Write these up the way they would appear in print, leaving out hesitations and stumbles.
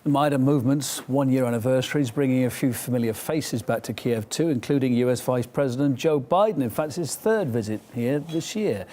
The Maidan movement's one-year anniversary is bringing a few familiar faces back to Kiev too, including US Vice President Joe Biden. In fact, it's his third visit here this year.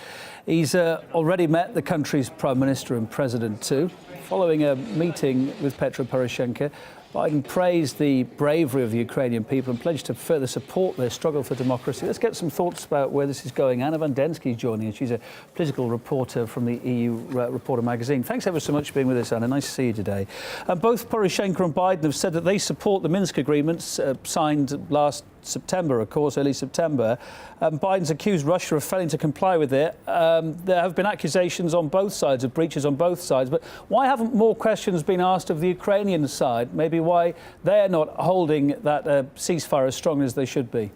He's already met the country's Prime Minister and President too. Following a meeting with Petro Poroshenko, Biden praised the bravery of the Ukrainian people and pledged to further support their struggle for democracy. Let's get some thoughts about where this is going. Anna Van Densky is joining us. She's a political reporter from the EU Reporter magazine. Thanks ever so much for being with us, Anna. Nice to see you today. Both Poroshenko and Biden have said that they support the Minsk agreements signed last September, of course, early September. Biden's accused Russia of failing to comply with it. There have been accusations on both sides of breaches on both sides. But why haven't more questions been asked of the Ukrainian side? Maybe why they're not holding that ceasefire as strong as they should be?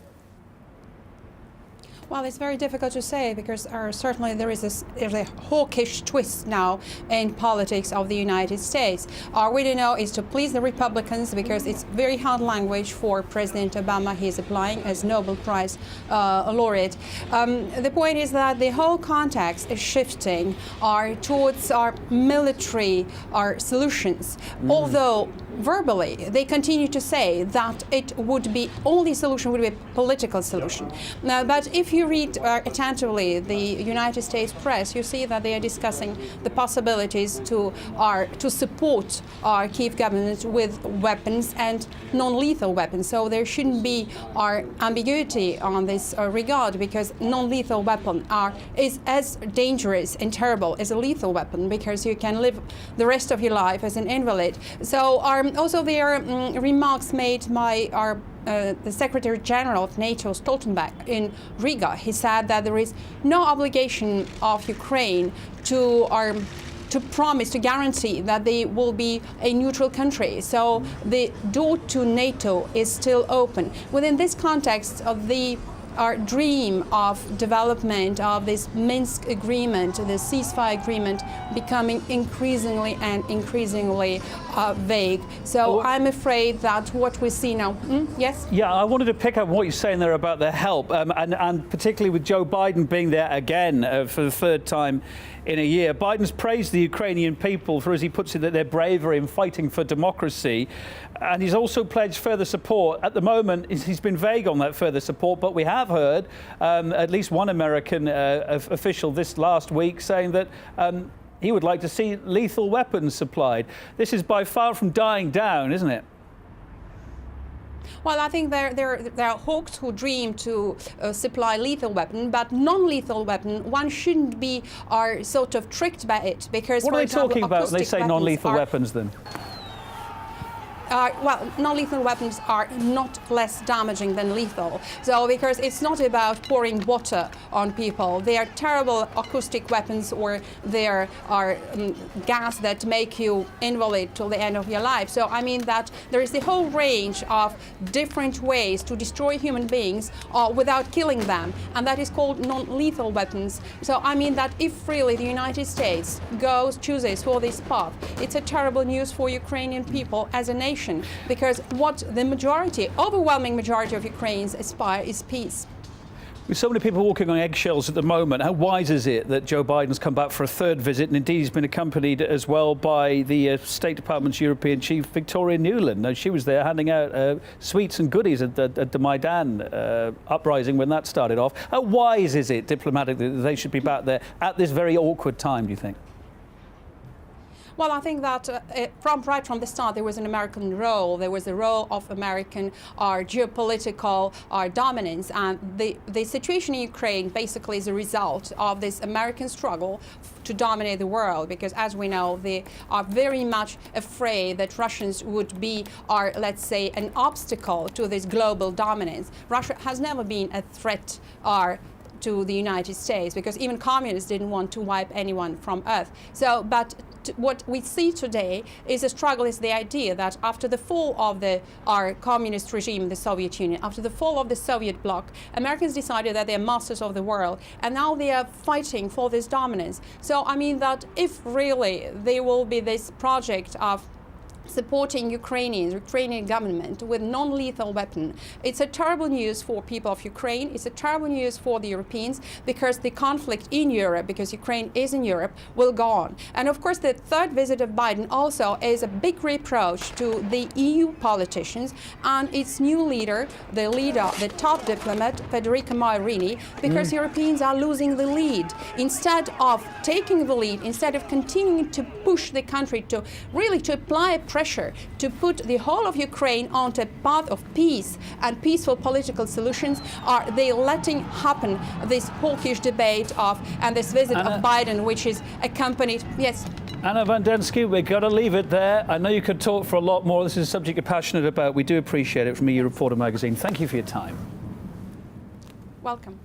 Well, it's very difficult to say because certainly there's a hawkish twist now in politics of the United States. All we do know is to please the Republicans because it's very hard language for President Obama. He's applying as Nobel Prize laureate. The point is that the whole context is shifting towards our military solutions, although verbally they continue to say that it would be only solution would be a political solution. But if you read attentively the United States press, you see that they are discussing the possibilities to support our Kiev government with weapons and non-lethal weapons. So there shouldn't be ambiguity on this regard because non-lethal weapon is as dangerous and terrible as a lethal weapon because you can live the rest of your life as an invalid. So also there are remarks made by the Secretary General of NATO, Stoltenberg, in Riga. He said that there is no obligation of Ukraine to promise, to guarantee that they will be a neutral country. So the door to NATO is still open. Within this context of our dream of development of this Minsk agreement, the ceasefire agreement, becoming increasingly vague. So I'm afraid that what we see now, yes? Yeah, I wanted to pick up what you're saying there about the help, and particularly with Joe Biden being there again for the third time in a year. Biden's praised the Ukrainian people for, as he puts it, their bravery in fighting for democracy. And he's also pledged further support. At the moment, he's been vague on that further support, but we have heard at least one American official this last week saying that he would like to see lethal weapons supplied. This is by far from dying down, isn't it? Well, I think there are hawks who dream to supply lethal weapon, but non-lethal weapon, one shouldn't be sort of tricked by it because. What are they talking about when they say non-lethal weapons then? Well, non-lethal weapons are not less damaging than lethal. So, because it's not about pouring water on people. They are terrible acoustic weapons or they are gas that make you invalid till the end of your life. So, I mean that there is a whole range of different ways to destroy human beings without killing them. And that is called non-lethal weapons. So, I mean that if really the United States chooses for this path, it's a terrible news for Ukrainian people as a nation. Because what the overwhelming majority of Ukrainians aspire is peace. With so many people walking on eggshells at the moment, how wise is it that Joe Biden's come back for a third visit? And indeed, he's been accompanied as well by the State Department's European chief, Victoria Nuland. Now, she was there handing out sweets and goodies at the Maidan uprising when that started off. How wise is it diplomatically that they should be back there at this very awkward time, do you think? Well, I think that right from the start, there was an American role. There was a role of American geopolitical dominance. And the situation in Ukraine basically is a result of this American struggle to dominate the world. Because as we know, they are very much afraid that Russians would be, let's say, an obstacle to this global dominance. Russia has never been a threat to the United States because even communists didn't want to wipe anyone from Earth. So, but what we see today is a struggle, is the idea that after the fall of our communist regime in the Soviet Union, after the fall of the Soviet bloc, Americans decided that they're masters of the world, and now they are fighting for this dominance. So I mean that if really there will be this project of supporting Ukrainian government with non-lethal weapon. It's a terrible news for people of Ukraine. It's a terrible news for the Europeans because the conflict in Europe, because Ukraine is in Europe, will go on. And of course, the third visit of Biden also is a big reproach to the EU politicians and its new leader, the top diplomat, Federica Mogherini, because Europeans are losing the lead. Instead of taking the lead, instead of continuing to push the country to really to apply pressure to put the whole of Ukraine onto a path of peace and peaceful political solutions, are they letting happen this hawkish debate of and this visit of Biden, which is accompanied, yes. Anna Vandensky, we've got to leave it there. I know you could talk for a lot more. This is a subject you're passionate about. We do appreciate it from EU Reporter magazine. Thank you for your time. Welcome.